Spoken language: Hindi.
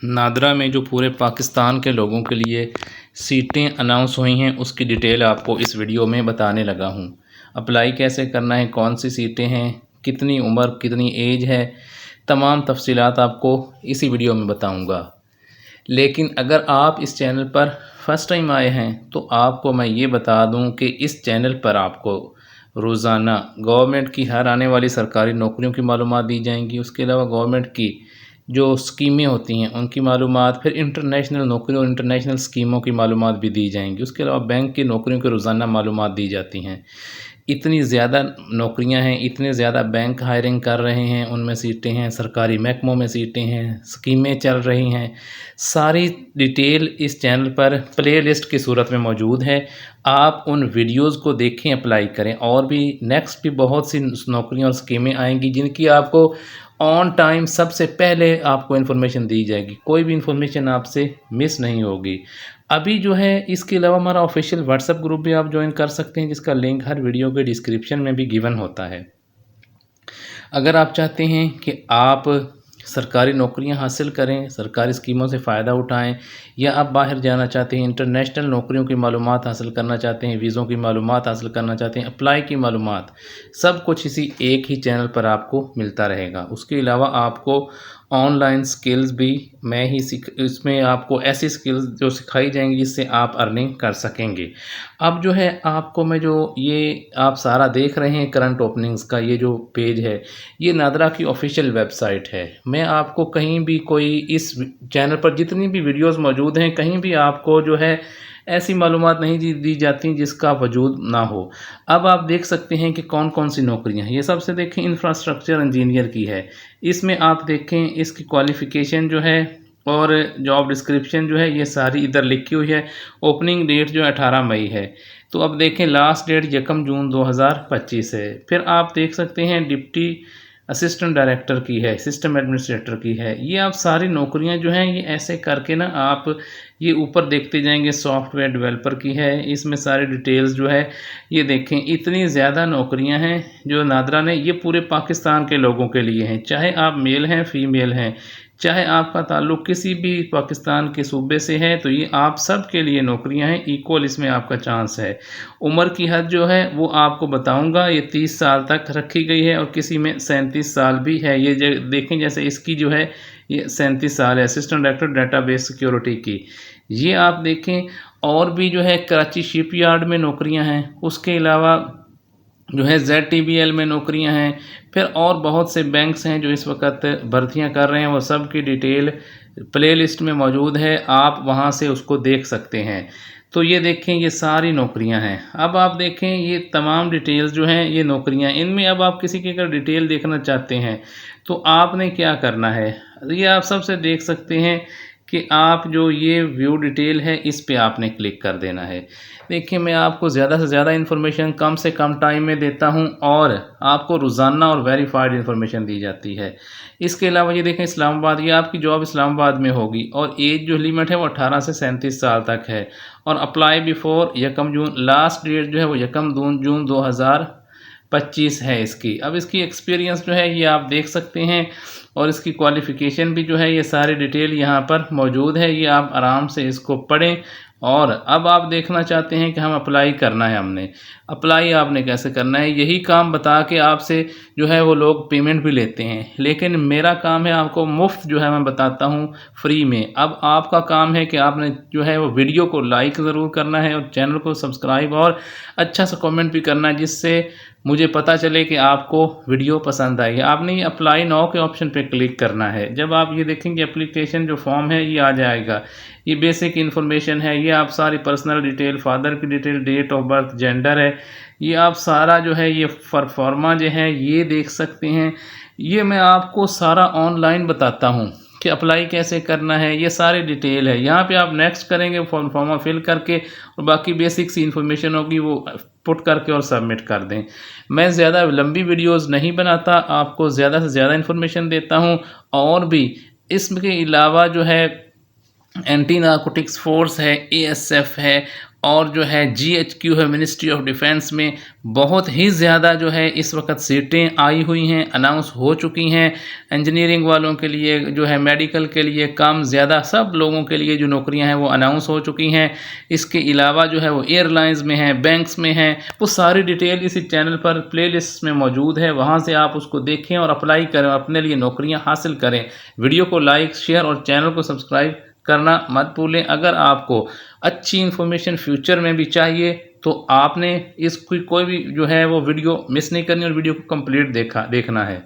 नादरा में जो पूरे पाकिस्तान के लोगों के लिए सीटें अनाउंस हुई हैं उसकी डिटेल आपको इस वीडियो में बताने लगा हूं। अप्लाई कैसे करना है, कौन सी सीटें हैं, कितनी उम्र, कितनी एज है, तमाम तफसीलात आपको इसी वीडियो में बताऊंगा। लेकिन अगर आप इस चैनल पर फर्स्ट टाइम आए हैं तो आपको मैं ये बता दूं कि इस चैनल पर आपको रोज़ाना गवर्नमेंट की हर आने वाली सरकारी नौकरियों की मालूमात दी जाएंगी। उसके अलावा गवर्नमेंट की जो स्कीमें होती हैं उनकी मालूमात, फिर इंटरनेशनल नौकरियों और इंटरनेशनल स्कीमों की मालूमात भी दी जाएंगी। उसके अलावा बैंक की नौकरियों की रोज़ाना मालूमात दी जाती हैं। इतनी ज़्यादा नौकरियां हैं, इतने ज़्यादा बैंक हायरिंग कर रहे हैं, उनमें सीटें हैं, सरकारी महकमों में सीटें हैं, स्कीमें चल रही हैं। सारी डिटेल इस चैनल पर प्लेलिस्ट की सूरत में मौजूद है। आप उन वीडियोस को देखें, अप्लाई करें। और भी नेक्स्ट भी बहुत सी नौकरियां और स्कीमें आएंगी जिनकी आपको ऑन टाइम सबसे पहले आपको इन्फॉर्मेशन दी जाएगी। कोई भी इन्फॉर्मेशन आपसे मिस नहीं होगी। अभी जो है इसके अलावा हमारा ऑफिशियल व्हाट्सएप ग्रुप भी आप ज्वाइन कर सकते हैं, जिसका लिंक हर वीडियो के डिस्क्रिप्शन में भी गिवन होता है। अगर आप चाहते हैं कि आप सरकारी नौकरियां हासिल करें, सरकारी स्कीमों से फ़ायदा उठाएं, या आप बाहर जाना चाहते हैं, इंटरनेशनल नौकरियों की मालूमात हासिल करना चाहते हैं, वीज़ों की मालूमात हासिल करना चाहते हैं, अप्लाई की मालूमात, सब कुछ इसी एक ही चैनल पर आपको मिलता रहेगा। उसके अलावा आपको ऑनलाइन स्किल्स भी मैं ही इसमें आपको ऐसी स्किल्स जो सिखाई जाएंगी जिससे आप अर्निंग कर सकेंगे। अब जो है आपको मैं जो ये आप सारा देख रहे हैं करंट ओपनिंग्स का ये जो पेज है, ये नादरा की ऑफिशियल वेबसाइट है। मैं आपको कहीं भी कोई इस चैनल पर जितनी भी वीडियोस मौजूद हैं, कहीं भी आपको जो है ऐसी मालूमात नहीं दी जाती जिसका वजूद ना हो। अब आप देख सकते हैं कि कौन कौन सी नौकरियां हैं। ये सबसे देखें इंफ्रास्ट्रक्चर इंजीनियर की है। इसमें आप देखें इसकी क्वालिफ़िकेशन जो है और जॉब डिस्क्रिप्शन जो है ये सारी इधर लिखी हुई है। ओपनिंग डेट जो 18 मई है। तो अब देखें लास्ट डेट 1 जून 2025 है। फिर आप देख सकते हैं डिप्टी असिस्टेंट डायरेक्टर की है, सिस्टम एडमिनिस्ट्रेटर की है। ये आप सारी नौकरियां जो हैं ये ऐसे करके ना आप ये ऊपर देखते जाएंगे। सॉफ्टवेयर डेवलपर की है, इसमें सारी डिटेल्स जो है ये देखें। इतनी ज़्यादा नौकरियां हैं जो नादरा ने, ये पूरे पाकिस्तान के लोगों के लिए हैं, चाहे आप मेल हैं फीमेल हैं, चाहे आपका ताल्लुक़ किसी भी पाकिस्तान के सूबे से है, तो ये आप सब के लिए नौकरियां हैं। इक्वल इसमें आपका चांस है। उम्र की हद जो है वो आपको बताऊंगा, ये 30 साल तक रखी गई है और किसी में 37 साल भी है। ये देखें जैसे इसकी जो है ये 37 साल है, असिस्टेंट डायरेक्टर डेटाबेस सिक्योरिटी की। ये आप देखें। और भी जो है कराची शिपयार्ड में नौकरियां हैं। उसके अलावा जो है ZTBL में नौकरियां हैं। फिर और बहुत से बैंक्स हैं जो इस वक्त भर्तियां कर रहे हैं। वो सब की डिटेल प्लेलिस्ट में मौजूद है, आप वहां से उसको देख सकते हैं। तो ये देखें ये सारी नौकरियां हैं। अब आप देखें ये तमाम डिटेल्स जो हैं ये नौकरियां, इनमें अब आप किसी की अगर डिटेल देखना चाहते हैं तो आपने क्या करना है, ये आप सबसे देख सकते हैं कि आप जो ये व्यू डिटेल है इस पे आपने क्लिक कर देना है। देखिए मैं आपको ज़्यादा से ज़्यादा इन्फॉर्मेशन कम से कम टाइम में देता हूं और आपको रोज़ाना और वेरीफाइड इन्फॉर्मेशन दी जाती है। इसके अलावा ये देखें इस्लामाबाद, ये आपकी जॉब इस्लामाबाद में होगी और एज जो लिमिट है वो 18 से 37 साल तक है। और अप्लाई बिफोर 1 जून, लास्ट डेट जो है वो 1 जून 2025 है इसकी। अब इसकी एक्सपीरियंस जो है ये आप देख सकते हैं और इसकी क्वालिफ़िकेशन भी जो है ये सारी डिटेल यहाँ पर मौजूद है। ये आप आराम से इसको पढ़ें। और अब आप देखना चाहते हैं कि हम अप्लाई करना है, हमने अप्लाई आपने कैसे करना है, यही काम बता के आपसे जो है वो लोग पेमेंट भी लेते हैं। लेकिन मेरा काम है आपको मुफ्त जो है मैं बताता हूँ फ्री में। अब आपका काम है कि आपने जो है वो वीडियो को लाइक ज़रूर करना है और चैनल को सब्सक्राइब और अच्छा सा कमेंट भी करना है, जिससे मुझे पता चले कि आपको वीडियो पसंद आई है। आपने ये अप्लाई नाउ के ऑप्शन पे क्लिक करना है। जब आप ये देखेंगे एप्लीकेशन जो फॉर्म है ये आ जाएगा। ये बेसिक इन्फॉर्मेशन है, ये आप सारी पर्सनल डिटेल, फादर की detail, date of birth, gender है, ये आप सारा जो है ये परफॉर्मा जो है ये देख सकते हैं। ये मैं आपको सारा ऑनलाइन बताता हूँ कि अप्लाई कैसे करना है, ये सारी डिटेल है। यहाँ पे आप नेक्स्ट करेंगे फॉर्मा फिल करके और बाकी बेसिक सी इन्फॉर्मेशन होगी वो पुट करके और सबमिट कर दें। मैं ज़्यादा लंबी वीडियोस नहीं बनाता, आपको ज़्यादा से ज़्यादा इन्फॉर्मेशन देता हूँ। और भी इसके अलावा जो है एंटी नारकोटिक्स फोर्स है, ASF है और जो है GHQ है, मिनिस्ट्री ऑफ डिफेंस में बहुत ही ज़्यादा जो है इस वक्त सीटें आई हुई हैं, अनाउंस हो चुकी हैं। इंजीनियरिंग वालों के लिए जो है, मेडिकल के लिए कम ज़्यादा सब लोगों के लिए जो नौकरियां हैं वो अनाउंस हो चुकी हैं। इसके अलावा जो है वो एयरलाइंस में हैं, बैंक्स में हैं, वो सारी डिटेल इसी चैनल पर प्लेलिस्ट में मौजूद है। वहाँ से आप उसको देखें और अप्लाई करें, अपने लिए नौकरियाँ हासिल करें। वीडियो को लाइक, शेयर और चैनल को सब्सक्राइब करना मत भूलें। अगर आपको अच्छी इन्फॉर्मेशन फ्यूचर में भी चाहिए तो आपने इसकी कोई भी जो है वो वीडियो मिस नहीं करनी और वीडियो को कंप्लीट देखना है।